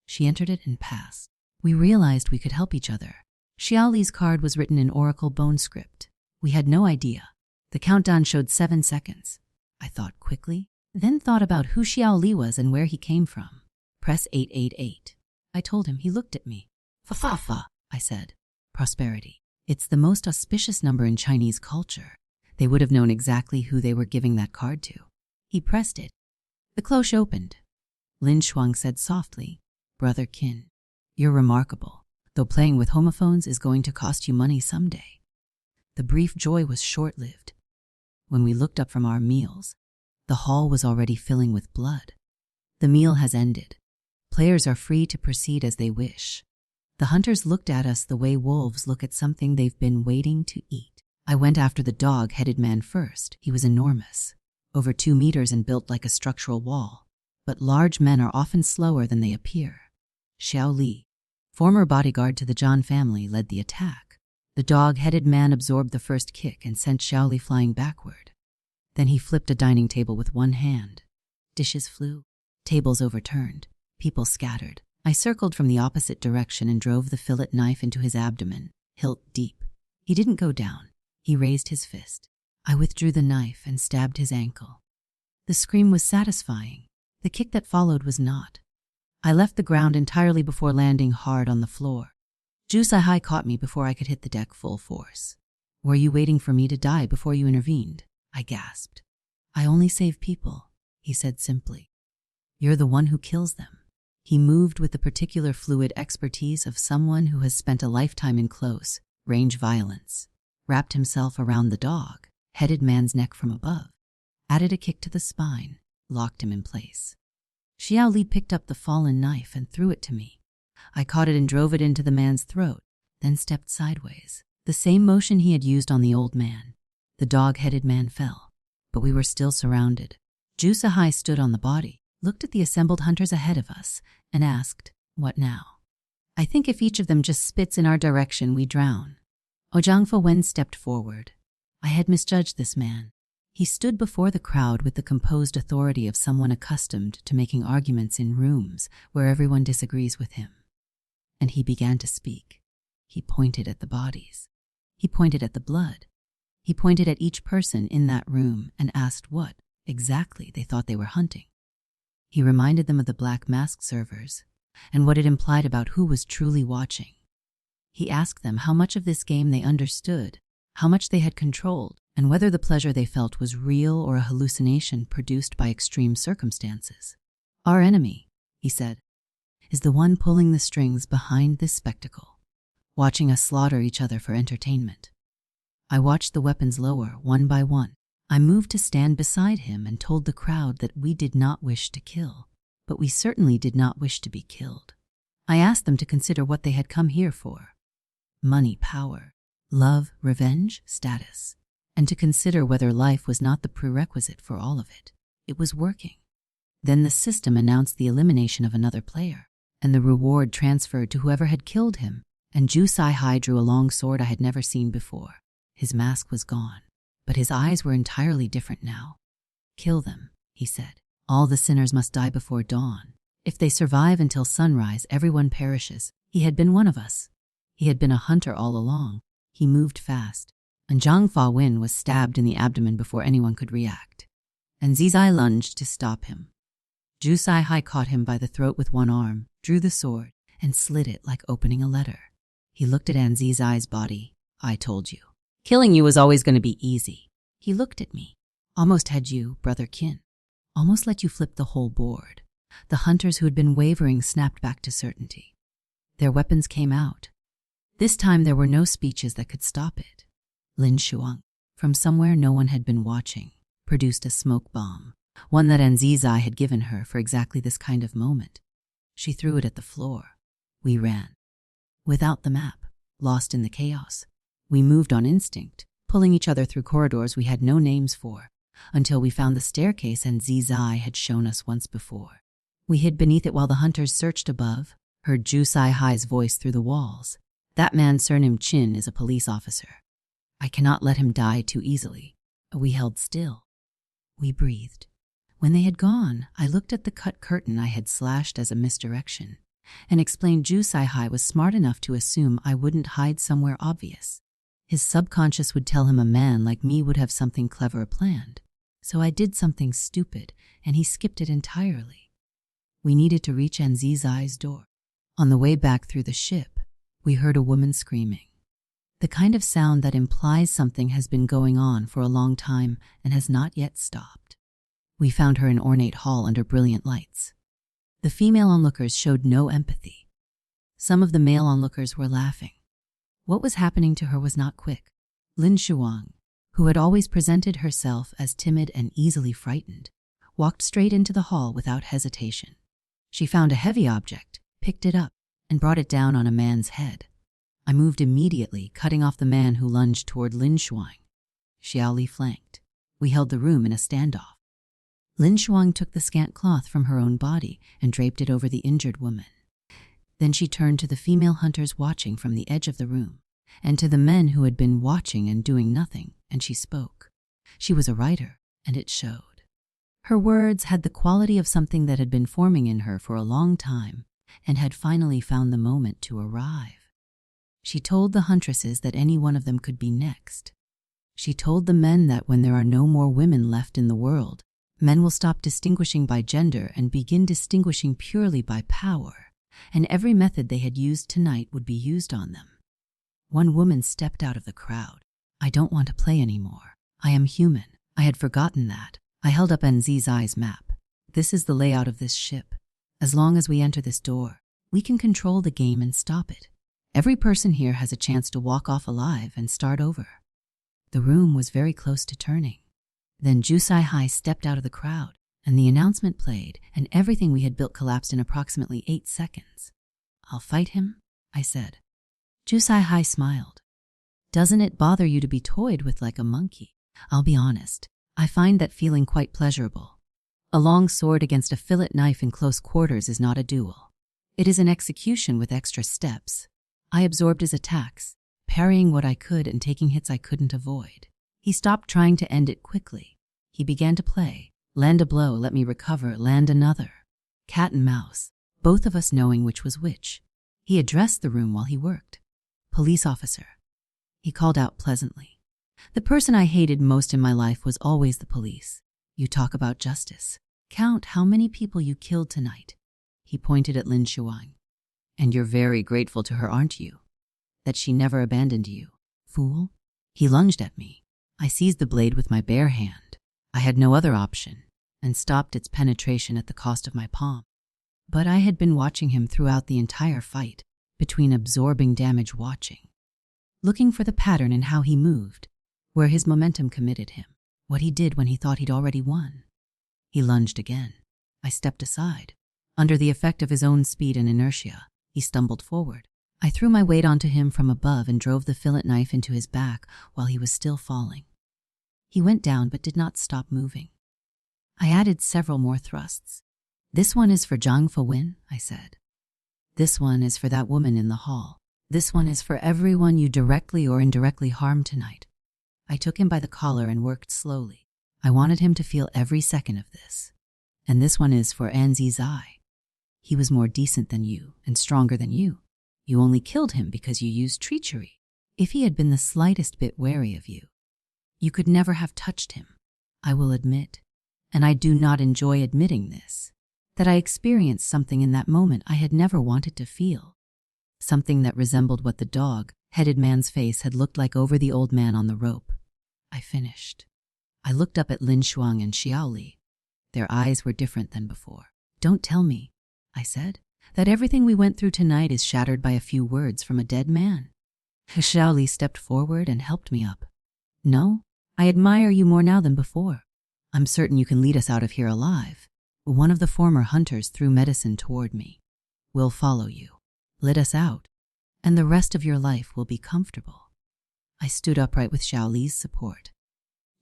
Speaker 1: She entered it and passed. We realized we could help each other. Xiao Li's card was written in Oracle bone script. We had no idea. The countdown showed 7 seconds. I thought quickly, then thought about who Xiao Li was and where he came from. Press 888. I told him. He looked at me. Fa, I said. Prosperity. It's the most auspicious number in Chinese culture. They would have known exactly who they were giving that card to. He pressed it. The cloche opened. Lin Shuang said softly, Brother Qin, you're remarkable, though playing with homophones is going to cost you money someday. The brief joy was short-lived. When we looked up from our meals, the hall was already filling with blood. The meal has ended. Players are free to proceed as they wish. The hunters looked at us the way wolves look at something they've been waiting to eat. I went after the dog-headed man first. He was enormous, over 2 meters and built like a structural wall. But large men are often slower than they appear. Xiao Li, former bodyguard to the Zhan family, led the attack. The dog-headed man absorbed the first kick and sent Xiao Li flying backward. Then he flipped a dining table with one hand. Dishes flew, tables overturned, people scattered. I circled from the opposite direction and drove the fillet knife into his abdomen, hilt deep. He didn't go down. He raised his fist. I withdrew the knife and stabbed his ankle. The scream was satisfying. The kick that followed was not. I left the ground entirely before landing hard on the floor. Zhu Saihai caught me before I could hit the deck full force. Were you waiting for me to die before you intervened? I gasped. I only save people, he said simply. You're the one who kills them. He moved with the particular fluid expertise of someone who has spent a lifetime in close range violence, wrapped himself around the dog-headed man's neck from above, added a kick to the spine, locked him in place. Xiao Li picked up the fallen knife and threw it to me. I caught it and drove it into the man's throat, then stepped sideways, the same motion he had used on the old man. The dog-headed man fell, but we were still surrounded. Zhu Saihai stood on the body, looked at the assembled hunters ahead of us, and asked, what now? I think if each of them just spits in our direction, we drown. Zhang Fawen stepped forward. I had misjudged this man. He stood before the crowd with the composed authority of someone accustomed to making arguments in rooms where everyone disagrees with him. And he began to speak. He pointed at the bodies. He pointed at the blood. He pointed at each person in that room and asked what exactly they thought they were hunting. He reminded them of the Black Mask servers and what it implied about who was truly watching. He asked them how much of this game they understood, how much they had controlled, and whether the pleasure they felt was real or a hallucination produced by extreme circumstances. Our enemy, he said, is the one pulling the strings behind this spectacle, watching us slaughter each other for entertainment. I watched the weapons lower one by one. I moved to stand beside him and told the crowd that we did not wish to kill, but we certainly did not wish to be killed. I asked them to consider what they had come here for: money, power, love, revenge, status, and to consider whether life was not the prerequisite for all of it. It was working. Then the system announced the elimination of another player, and the reward transferred to whoever had killed him, and Zhu Saihai drew a long sword I had never seen before. His mask was gone, but his eyes were entirely different now. Kill them, he said. All the sinners must die before dawn. If they survive until sunrise, everyone perishes. He had been one of us. He had been a hunter all along. He moved fast, and Zhang Fawen was stabbed in the abdomen before anyone could react. And Zizai lunged to stop him. Zhu Saihai caught him by the throat with one arm, drew the sword, and slid it like opening a letter. He looked at Anzi's body. I told you. Killing you was always going to be easy. He looked at me. Almost had you, Brother Qin. Almost let you flip the whole board. The hunters who had been wavering snapped back to certainty. Their weapons came out. This time there were no speeches that could stop it. Lin Shuang, from somewhere no one had been watching, produced a smoke bomb, one that Anzi's had given her for exactly this kind of moment. She threw it at the floor. We ran. Without the map, lost in the chaos, we moved on instinct, pulling each other through corridors we had no names for, until we found the staircase Anzi's had shown us once before. We hid beneath it while the hunters searched above, heard Ju Sai Hai's voice through the walls. That man surnamed Qin is a police officer. I cannot let him die too easily. We held still. We breathed. When they had gone, I looked at the cut curtain I had slashed as a misdirection and explained Ju Sai Hai was smart enough to assume I wouldn't hide somewhere obvious. His subconscious would tell him a man like me would have something clever planned. So I did something stupid, and he skipped it entirely. We needed to reach Anzi's door. On the way back through the ship, we heard a woman screaming. The kind of sound that implies something has been going on for a long time and has not yet stopped. We found her in an ornate hall under brilliant lights. The female onlookers showed no empathy. Some of the male onlookers were laughing. What was happening to her was not quick. Lin Shuang, who had always presented herself as timid and easily frightened, walked straight into the hall without hesitation. She found a heavy object, picked it up, and brought it down on a man's head. I moved immediately, cutting off the man who lunged toward Lin Shuang. Xiao Li flanked. We held the room in a standoff. Lin Shuang took the scant cloth from her own body and draped it over the injured woman. Then she turned to the female hunters watching from the edge of the room, and to the men who had been watching and doing nothing, and she spoke. She was a writer, and it showed. Her words had the quality of something that had been forming in her for a long time and had finally found the moment to arrive. She told the huntresses that any one of them could be next. She told the men that when there are no more women left in the world, men will stop distinguishing by gender and begin distinguishing purely by power, and every method they had used tonight would be used on them. One woman stepped out of the crowd. I don't want to play anymore. I am human. I had forgotten that. I held up Anzi's map. This is the layout of this ship. As long as we enter this door, we can control the game and stop it. Every person here has a chance to walk off alive and start over. The room was very close to turning. Then Ju Sai Hai stepped out of the crowd, and the announcement played, and everything we had built collapsed in approximately 8 seconds. I'll fight him, I said. Ju Sai Hai smiled. Doesn't it bother you to be toyed with like a monkey? I'll be honest, I find that feeling quite pleasurable. A long sword against a fillet knife in close quarters is not a duel. It is an execution with extra steps. I absorbed his attacks, parrying what I could and taking hits I couldn't avoid. He stopped trying to end it quickly. He began to play. Land a blow, let me recover, land another. Cat and mouse, both of us knowing which was which. He addressed the room while he worked. Police officer. He called out pleasantly. The person I hated most in my life was always the police. You talk about justice. Count how many people you killed tonight. He pointed at Lin Shuang. And you're very grateful to her, aren't you? That she never abandoned you. Fool. He lunged at me. I seized the blade with my bare hand. I had no other option, and stopped its penetration at the cost of my palm. But I had been watching him throughout the entire fight, between absorbing damage watching, looking for the pattern in how he moved, where his momentum committed him, what he did when he thought he'd already won. He lunged again. I stepped aside. Under the effect of his own speed and inertia, he stumbled forward. I threw my weight onto him from above and drove the fillet knife into his back while he was still falling. He went down but did not stop moving. I added several more thrusts. This one is for Zhang Fawin, I said. This one is for that woman in the hall. This one is for everyone you directly or indirectly harmed tonight. I took him by the collar and worked slowly. I wanted him to feel every second of this. And this one is for Anzi's. He was more decent than you and stronger than you. You only killed him because you used treachery. If he had been the slightest bit wary of you, you could never have touched him. I will admit, and I do not enjoy admitting this, that I experienced something in that moment I had never wanted to feel. Something that resembled what the dog-headed man's face had looked like over the old man on the rope. I finished. I looked up at Lin Shuang and Xiaoli. Their eyes were different than before. "Don't tell me," I said, "that everything we went through tonight is shattered by a few words from a dead man." Xiaoli stepped forward and helped me up. "No, I admire you more now than before. I'm certain you can lead us out of here alive." One of the former hunters threw medicine toward me. "We'll follow you. Let us out, and the rest of your life will be comfortable." I stood upright with Xiaoli's support.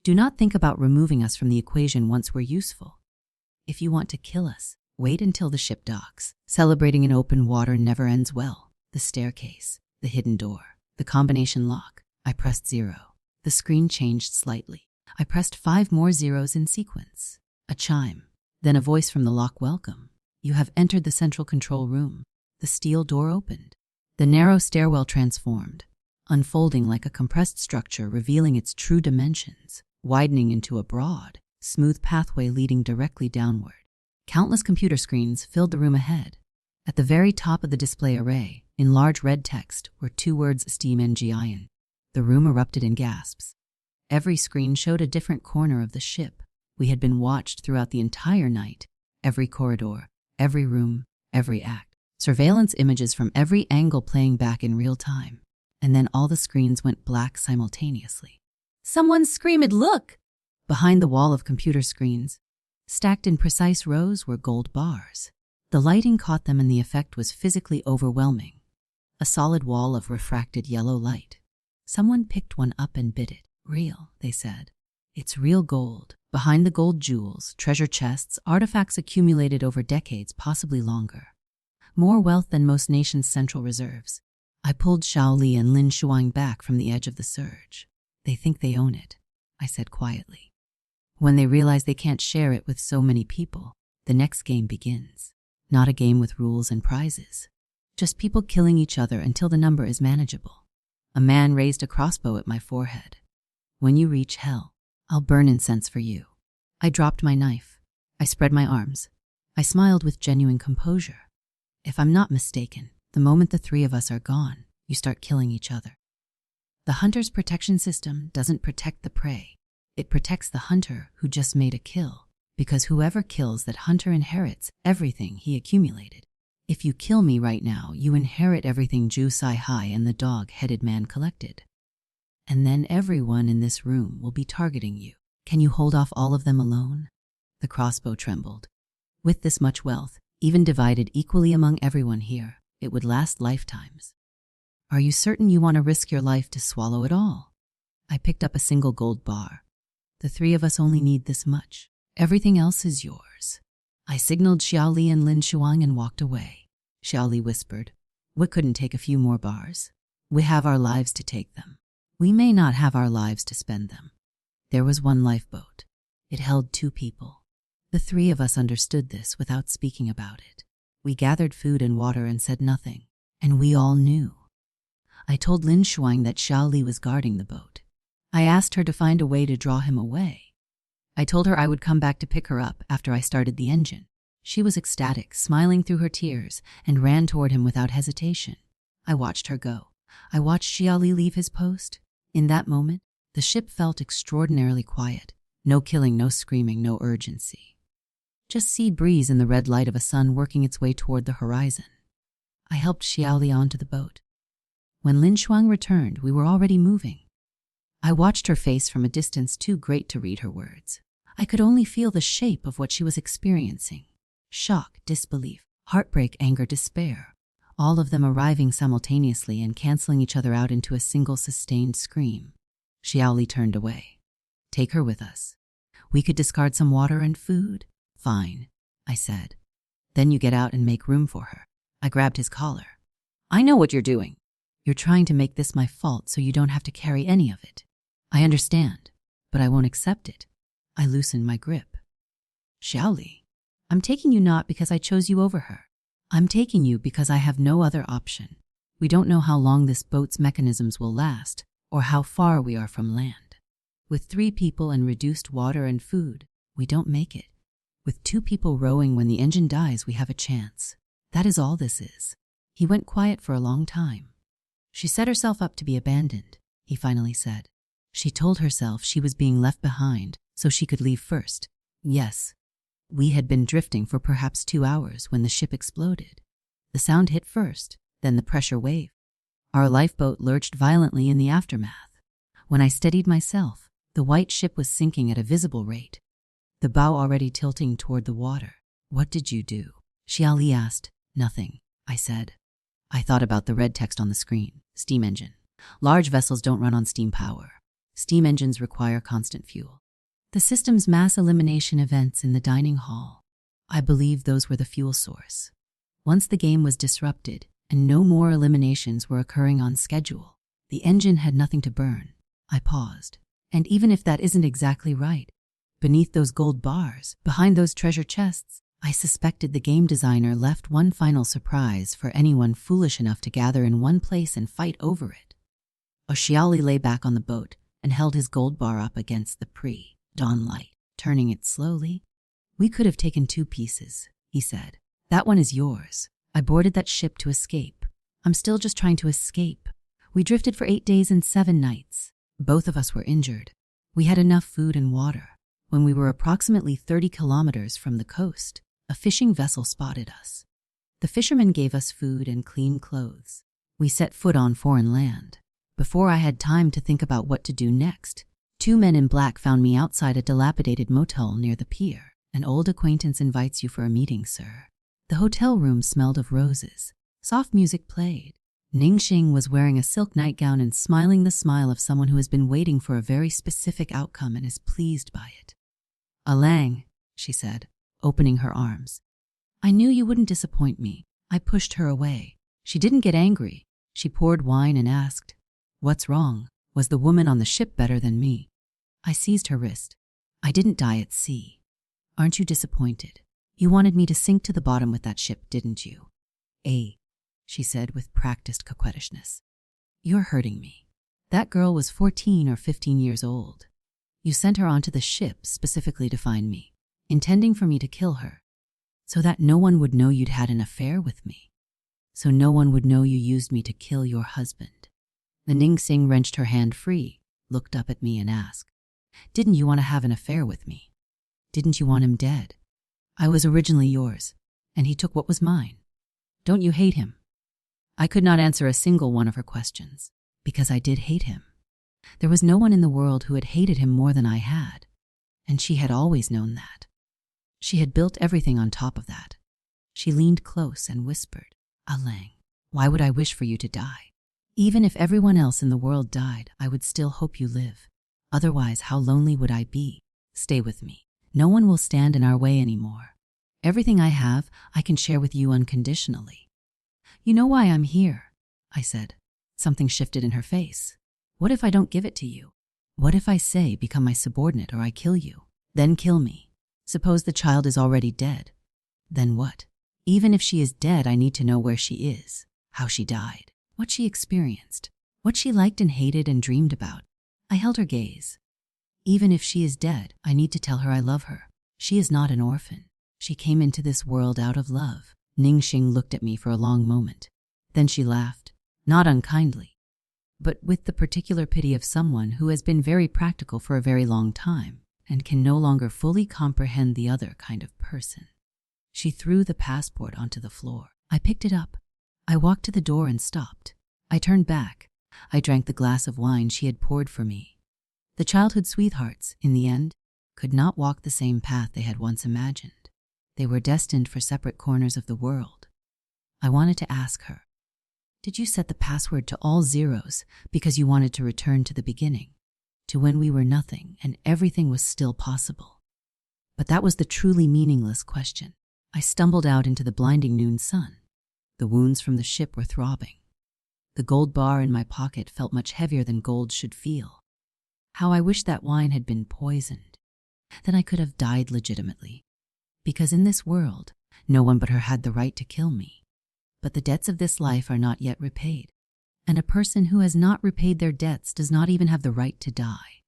Speaker 1: "Do not think about removing us from the equation once we're useful. If you want to kill us, wait until the ship docks. Celebrating in open water never ends well." The staircase, the hidden door, the combination lock. I pressed 0. The screen changed slightly. I pressed 5 more zeros in sequence. A chime, then a voice from the lock. "Welcome. You have entered the central control room." The steel door opened. The narrow stairwell transformed, unfolding like a compressed structure, revealing its true dimensions, widening into a broad, smooth pathway leading directly downward. Countless computer screens filled the room ahead. At the very top of the display array, in large red text, were 2 words: Steam NGIN. The room erupted in gasps. Every screen showed a different corner of the ship. We had been watched throughout the entire night. Every corridor, every room, every act. Surveillance images from every angle playing back in real time. And then all the screens went black simultaneously. Someone screamed, "Look!" Behind the wall of computer screens, stacked in precise rows, were gold bars. The lighting caught them and the effect was physically overwhelming. A solid wall of refracted yellow light. Someone picked one up and bit it. "Real," they said. "It's real gold." Behind the gold jewels, treasure chests, artifacts accumulated over decades, possibly longer. More wealth than most nations' central reserves. I pulled Xiaoli and Lin Shuang back from the edge of the surge. "They think they own it," I said quietly. "When they realize they can't share it with so many people, the next game begins. Not a game with rules and prizes. Just people killing each other until the number is manageable." A man raised a crossbow at my forehead. "When you reach hell, I'll burn incense for you." I dropped my knife. I spread my arms. I smiled with genuine composure. "If I'm not mistaken, the moment the 3 of us are gone, you start killing each other. The hunter's protection system doesn't protect the prey. It protects the hunter who just made a kill, because whoever kills that hunter inherits everything he accumulated. If you kill me right now, you inherit everything Ju Sai Hai and the dog-headed man collected. And then everyone in this room will be targeting you. Can you hold off all of them alone?" The crossbow trembled. "With this much wealth, even divided equally among everyone here, it would last lifetimes. Are you certain you want to risk your life to swallow it all?" I picked up a single gold bar. "The 3 of us only need this much. Everything else is yours." I signaled Xiaoli and Lin Shuang and walked away. Xiaoli whispered, "We couldn't take a few more bars. We have our lives to take them. We may not have our lives to spend them." There was one lifeboat. It held 2 people. The 3 of us understood this without speaking about it. We gathered food and water and said nothing, and we all knew. I told Lin Shuang that Xiaoli was guarding the boat. I asked her to find a way to draw him away. I told her I would come back to pick her up after I started the engine. She was ecstatic, smiling through her tears, and ran toward him without hesitation. I watched her go. I watched Xiaoli leave his post. In that moment, the ship felt extraordinarily quiet. No killing, no screaming, no urgency. Just sea breeze and the red light of a sun working its way toward the horizon. I helped Xiaoli onto the boat. When Lin Shuang returned, we were already moving. I watched her face from a distance too great to read her words. I could only feel the shape of what she was experiencing. Shock, disbelief, heartbreak, anger, despair. All of them arriving simultaneously and canceling each other out into a single sustained scream. Xiaoli turned away. "Take her with us. We could discard some water and food." "Fine," I said. "Then you get out and make room for her." I grabbed his collar. "I know what you're doing. You're trying to make this my fault so you don't have to carry any of it. I understand, but I won't accept it." I loosened my grip. "Xiaoli, I'm taking you not because I chose you over her. I'm taking you because I have no other option. We don't know how long this boat's mechanisms will last or how far we are from land. With 3 people and reduced water and food, we don't make it. With 2 people rowing, when the engine dies, we have a chance. That is all this is." He went quiet for a long time. "She set herself up to be abandoned," he finally said. "She told herself she was being left behind so she could leave first. Yes. We had been drifting for perhaps 2 hours when the ship exploded. The sound hit first, then the pressure wave. Our lifeboat lurched violently in the aftermath. When I steadied myself, the white ship was sinking at a visible rate, the bow already tilting toward the water." "What did you do?" Xiaoli asked. "Nothing," I said. I thought about the red text on the screen. Steam engine. Large vessels don't run on steam power. Steam engines require constant fuel. The system's mass elimination events in the dining hall, I believe those were the fuel source. Once the game was disrupted and no more eliminations were occurring on schedule, the engine had nothing to burn. I paused. And even if that isn't exactly right, beneath those gold bars, behind those treasure chests, I suspected the game designer left one final surprise for anyone foolish enough to gather in one place and fight over it. Xiaoli lay back on the boat and held his gold bar up against the pre-dawn light, turning it slowly. "We could have taken 2 pieces," he said. "That one is yours. I boarded that ship to escape. I'm still just trying to escape. We drifted for 8 days and 7 nights. Both of us were injured. We had enough food and water. When we were approximately 30 kilometers from the coast, a fishing vessel spotted us. The fishermen gave us food and clean clothes. We set foot on foreign land. Before I had time to think about what to do next, 2 men in black found me outside a dilapidated motel near the pier. An old acquaintance invites you for a meeting, sir." The hotel room smelled of roses. Soft music played. Ningxing was wearing a silk nightgown and smiling the smile of someone who has been waiting for a very specific outcome and is pleased by it. "Lang," she said, opening her arms. "I knew you wouldn't disappoint me." I pushed her away. She didn't get angry. She poured wine and asked, "What's wrong? Was the woman on the ship better than me?" I seized her wrist. "I didn't die at sea. Aren't you disappointed? You wanted me to sink to the bottom with that ship, didn't you?" She said with practiced coquettishness. "You're hurting me. That girl was 14 or 15 years old. You sent her onto the ship specifically to find me, intending for me to kill her, so that no one would know you'd had an affair with me, so no one would know you used me to kill your husband." The Ningxing wrenched her hand free, looked up at me and asked, "Didn't you want to have an affair with me? Didn't you want him dead? I was originally yours, and he took what was mine. Don't you hate him?" I could not answer a single one of her questions, because I did hate him. There was no one in the world who had hated him more than I had, and she had always known that. She had built everything on top of that. She leaned close and whispered, "Lang, why would I wish for you to die? Even if everyone else in the world died, I would still hope you live. Otherwise, how lonely would I be? Stay with me. No one will stand in our way anymore. Everything I have, I can share with you unconditionally." "You know why I'm here," I said. Something shifted in her face. "What if I don't give it to you? What if I say become my subordinate or I kill you? Then kill me. Suppose the child is already dead. Then what? Even if she is dead, I need to know where she is, how she died, what she experienced, what she liked and hated and dreamed about." I held her gaze. "Even if she is dead, I need to tell her I love her. She is not an orphan. She came into this world out of love." Ningxing looked at me for a long moment. Then she laughed, not unkindly, but with the particular pity of someone who has been very practical for a very long time and can no longer fully comprehend the other kind of person. She threw the passport onto the floor. I picked it up. I walked to the door and stopped. I turned back. I drank the glass of wine she had poured for me. The childhood sweethearts, in the end, could not walk the same path they had once imagined. They were destined for separate corners of the world. I wanted to ask her, "Did you set the password to all zeros because you wanted to return to the beginning, to when we were nothing and everything was still possible?" But that was the truly meaningless question. I stumbled out into the blinding noon sun. The wounds from the ship were throbbing. The gold bar in my pocket felt much heavier than gold should feel. How I wished that wine had been poisoned. Then I could have died legitimately. Because in this world, no one but her had the right to kill me. But the debts of this life are not yet repaid, and a person who has not repaid their debts does not even have the right to die.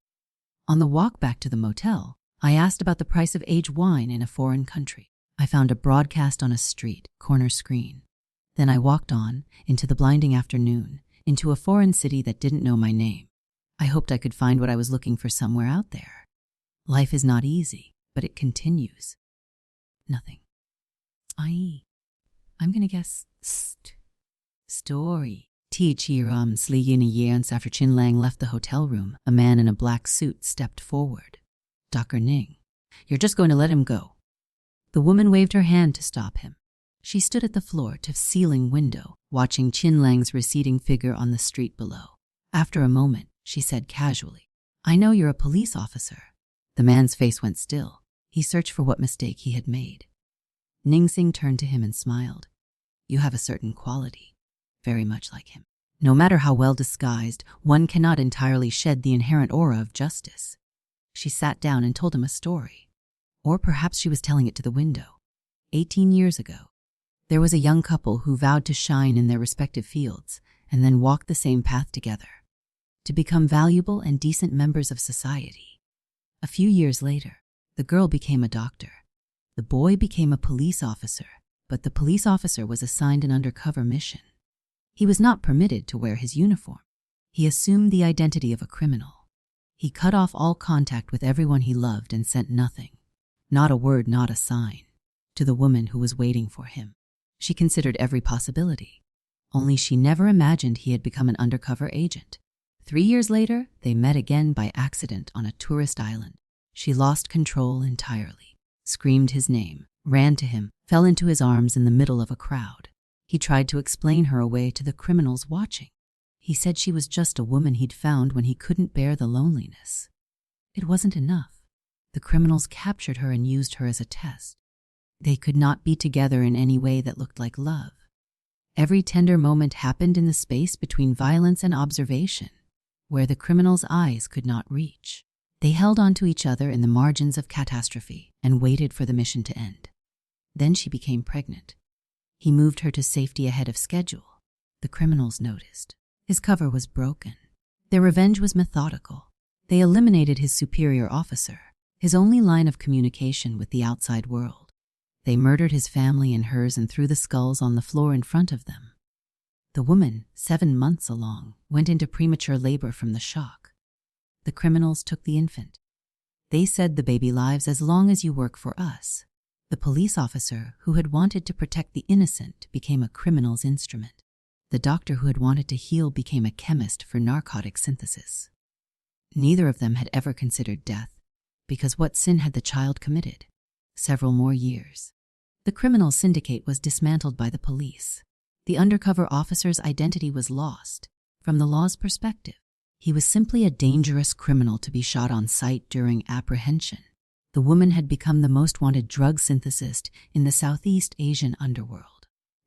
Speaker 1: On the walk back to the motel, I asked about the price of aged wine in a foreign country. I found a broadcast on a street corner screen. Then I walked on into the blinding afternoon, into a foreign city that didn't know my name. I hoped I could find what I was looking for somewhere out there. Life is not easy, but it continues. Nothing. I'm gonna guess story. Years after Qin Lang left the hotel room, a man in a black suit stepped forward. Dr. Ning, you're just going to let him go. The woman waved her hand to stop him. She stood at the floor-to-ceiling window, watching Qin Lang's receding figure on the street below. After a moment, she said casually, I know you're a police officer. The man's face went still. He searched for what mistake he had made. Ning Sing turned to him and smiled. You have a certain quality, very much like him. No matter how well disguised, one cannot entirely shed the inherent aura of justice. She sat down and told him a story. Or perhaps she was telling it to the window. 18 years ago, there was a young couple who vowed to shine in their respective fields and then walk the same path together, to become valuable and decent members of society. A few years later, the girl became a doctor. The boy became a police officer, but the police officer was assigned an undercover mission. He was not permitted to wear his uniform. He assumed the identity of a criminal. He cut off all contact with everyone he loved and sent nothing, not a word, not a sign, to the woman who was waiting for him. She considered every possibility, only she never imagined he had become an undercover agent. 3 years later, they met again by accident on a tourist island. She lost control entirely, screamed his name, ran to him, fell into his arms in the middle of a crowd. He tried to explain her away to the criminals watching. He said she was just a woman he'd found when he couldn't bear the loneliness. It wasn't enough. The criminals captured her and used her as a test. They could not be together in any way that looked like love. Every tender moment happened in the space between violence and observation, where the criminals' eyes could not reach. They held on to each other in the margins of catastrophe and waited for the mission to end. Then she became pregnant. He moved her to safety ahead of schedule. The criminals noticed. His cover was broken. Their revenge was methodical. They eliminated his superior officer, his only line of communication with the outside world. They murdered his family and hers and threw the skulls on the floor in front of them. The woman, 7 months along, went into premature labor from the shock. The criminals took the infant. They said the baby lives as long as you work for us. The police officer who had wanted to protect the innocent became a criminal's instrument. The doctor who had wanted to heal became a chemist for narcotic synthesis. Neither of them had ever considered death, because what sin had the child committed? Several more years. The criminal syndicate was dismantled by the police. The undercover officer's identity was lost. From the law's perspective, he was simply a dangerous criminal to be shot on sight during apprehension. The woman had become the most wanted drug synthesist in the Southeast Asian underworld.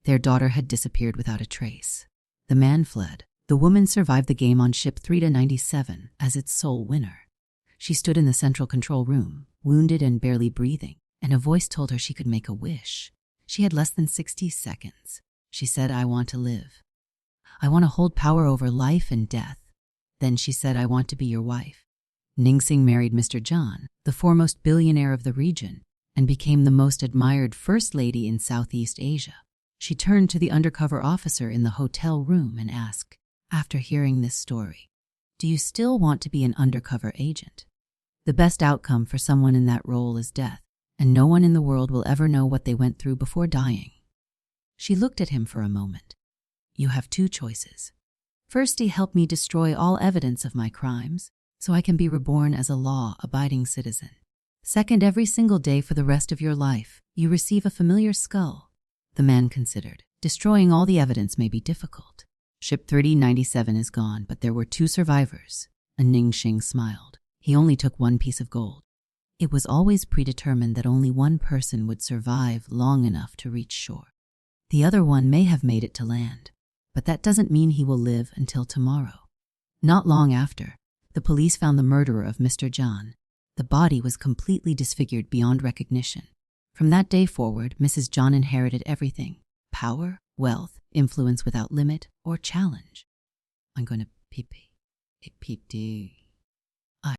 Speaker 1: Their daughter had disappeared without a trace. The man fled. The woman survived the game on ship 3-97 as its sole winner. She stood in the central control room, wounded and barely breathing, and a voice told her she could make a wish. She had less than 60 seconds. She said, I want to live. I want to hold power over life and death. Then she said, I want to be your wife. Ning Sing married Mr. John, the foremost billionaire of the region, and became the most admired first lady in Southeast Asia. She turned to the undercover officer in the hotel room and asked, after hearing this story, do you still want to be an undercover agent? The best outcome for someone in that role is death, and no one in the world will ever know what they went through before dying. She looked at him for a moment. You have 2 choices. First, help me destroy all evidence of my crimes, so I can be reborn as a law-abiding citizen. Second, every single day for the rest of your life, you receive a familiar skull. The man considered. Destroying all the evidence may be difficult. Ship 3097 is gone, but there were 2 survivors. And Ning Xing smiled. He only took 1 piece of gold. It was always predetermined that only one person would survive long enough to reach shore. The other one may have made it to land, but that doesn't mean he will live until tomorrow. Not long after, the police found the murderer of Mr. John. The body was completely disfigured beyond recognition. From that day forward, Mrs. John inherited everything: power, wealth, influence without limit or challenge. I'm going to pee-pee.